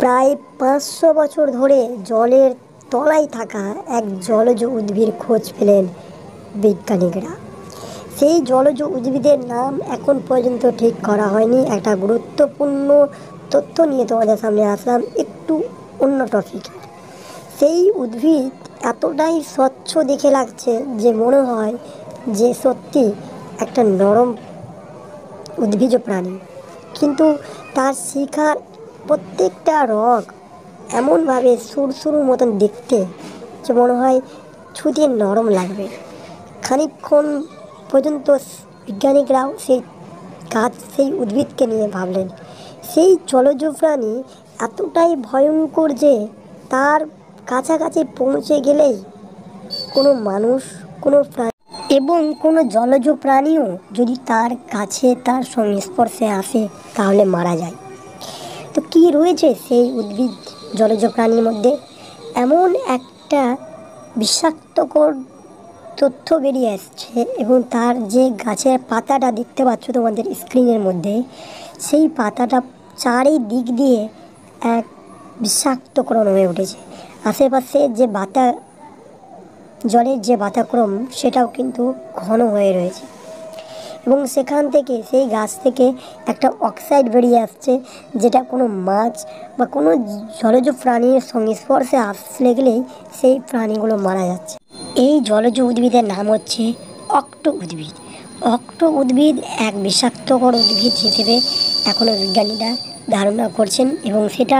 প্রায় ৫০০ বছর ধরে জলের তলায় থাকা এক জলজ উদ্ভিদের খোঁজ পেলেন বিজ্ঞানীরা। সেই জলজ উদ্ভিদের নাম এখন পর্যন্ত ঠিক করা হয়নি। একটা গুরুত্বপূর্ণ তথ্য নিয়ে তোমাদের সামনে আসলাম একটু অন্য টপিকে। সেই উদ্ভিদ এতটাই স্বচ্ছ দেখে লাগছে যে মনে হয় যে সত্যি একটা নরম উদ্ভিজ প্রাণী, কিন্তু তার শিখার প্রত্যেকটা রগ এমনভাবে সুরসুরুর মতন দেখতে যে মনে হয় ছুঁতে নরম লাগবে। খানিকক্ষণ পর্যন্ত বিজ্ঞানীরাও সেই উদ্ভিদকে নিয়ে ভাবলেন। সেই জলজ প্রাণী এতটাই ভয়ঙ্কর যে তার কাছাকাছি পৌঁছে গেলেই কোনো মানুষ, কোনো প্রাণী এবং কোনো জলজ প্রাণীও যদি তার কাছে তার সংস্পর্শে আসে তাহলে মারা যায়। তো কী রয়েছে সেই উদ্ভিদ জলজ প্রাণীর মধ্যে? এমন একটা বিষাক্তকর তথ্য বেরিয়ে আসছে এবং তার যে গাছের পাতাটা দেখতে পাচ্ছ তোমাদের স্ক্রিনের মধ্যে, সেই পাতাটা চারিদিক দিয়ে এক বিষাক্তকরণ হয়ে উঠেছে। আশেপাশে যে জলের যে বাতাক্রম সেটাও কিন্তু ঘন হয়ে রয়েছে এবং সেখান থেকে সেই গাছ থেকে একটা অক্সাইড বেরিয়ে আসছে, যেটা কোনো মাছ বা কোনো জলজ প্রাণীর সংস্পর্শে আসলে গেলেই সেই প্রাণীগুলো মারা যাচ্ছে। এই জলজ উদ্ভিদের নাম হচ্ছে অক্টো উদ্ভিদ। অক্টো উদ্ভিদ এক বিষাক্তকর উদ্ভিদ হিসেবে এখনও বিজ্ঞানীরা ধারণা করছেন এবং সেটা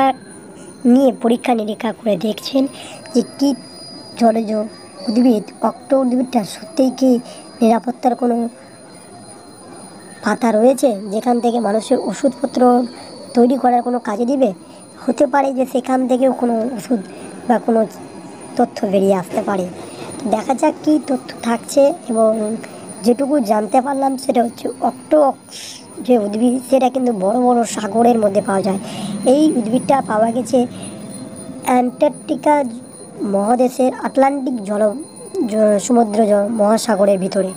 নিয়ে পরীক্ষা নিরীক্ষা করে দেখছেন যে কী জলজ উদ্ভিদ অক্টো উদ্ভিদটা সত্যিই কি নিরাপত্তার কোনো পাতা রয়েছে যেখান থেকে মানুষের ওষুধপত্র তৈরি করার কোনো কাজে দিবে। হতে পারে যে সেখান থেকেও কোনো ওষুধ বা কোনো তথ্য বেরিয়ে আসতে পারে। দেখা যাক কী তথ্য থাকছে এবং যেটুকু জানতে পারলাম সেটা হচ্ছে অক্টোক্স যে উদ্ভিদ সেটা কিন্তু বড় বড় সাগরের মধ্যে পাওয়া যায়। এই উদ্ভিদটা পাওয়া গেছে অ্যান্টার্কটিকা মহাদেশের আটলান্টিক সমুদ্র মহাসাগরের ভিতরে।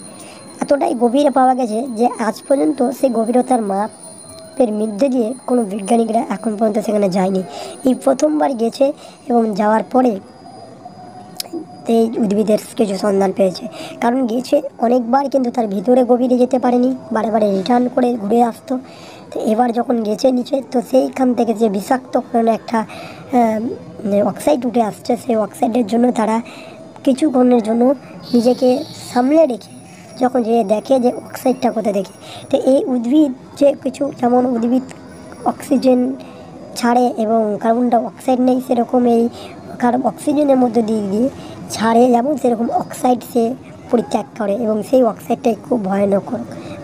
এতটাই গভীরে পাওয়া গেছে যে আজ পর্যন্ত সেই গভীরতার মাপের মধ্যে দিয়ে কোনো বিজ্ঞানীরা এখন পর্যন্ত সেখানে যায়নি। এই প্রথমবার গেছে এবং যাওয়ার পরে এই উদ্ভিদের কিছু সন্ধান পেয়েছে। কারণ গেছে অনেকবার কিন্তু তার ভিতরে গভীরে যেতে পারেনি, বারে বারে রিটার্ন করে ঘুরে আসতো। তো এবার যখন গেছে নিচে, তো সেইখান থেকে যে বিষাক্ত একটা অক্সাইড উঠে আসছে, সেই অক্সাইডের জন্য তারা কিছুক্ষণের জন্য নিজেকে সামলে রেখে যখন যে দেখে যে অক্সাইডটা কোথায় দেখে, তো এই উদ্ভিদ যে কিছু যেমন উদ্ভিদ অক্সিজেন ছাড়ে এবং কার্বন ডাই অক্সাইড নেই, সেরকম এই অক্সিজেনের মধ্যে দিয়ে ছাড়ে যেমন, সেরকম অক্সাইড সে পরিত্যাগ করে এবং সেই অক্সাইডটাই খুব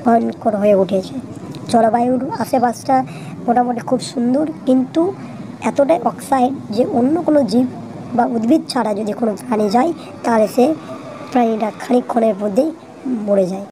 ভয়ঙ্কর হয়ে উঠেছে। জলবায়ুর আশেপাশটা মোটামুটি খুব সুন্দর, কিন্তু এতটাই অক্সাইড যে অন্য কোনো জীব বা উদ্ভিদ ছাড়া যদি কোনো প্রাণী যায় তাহলে সে প্রাণীটা খানিকক্ষণের মধ্যেই মরে যায়।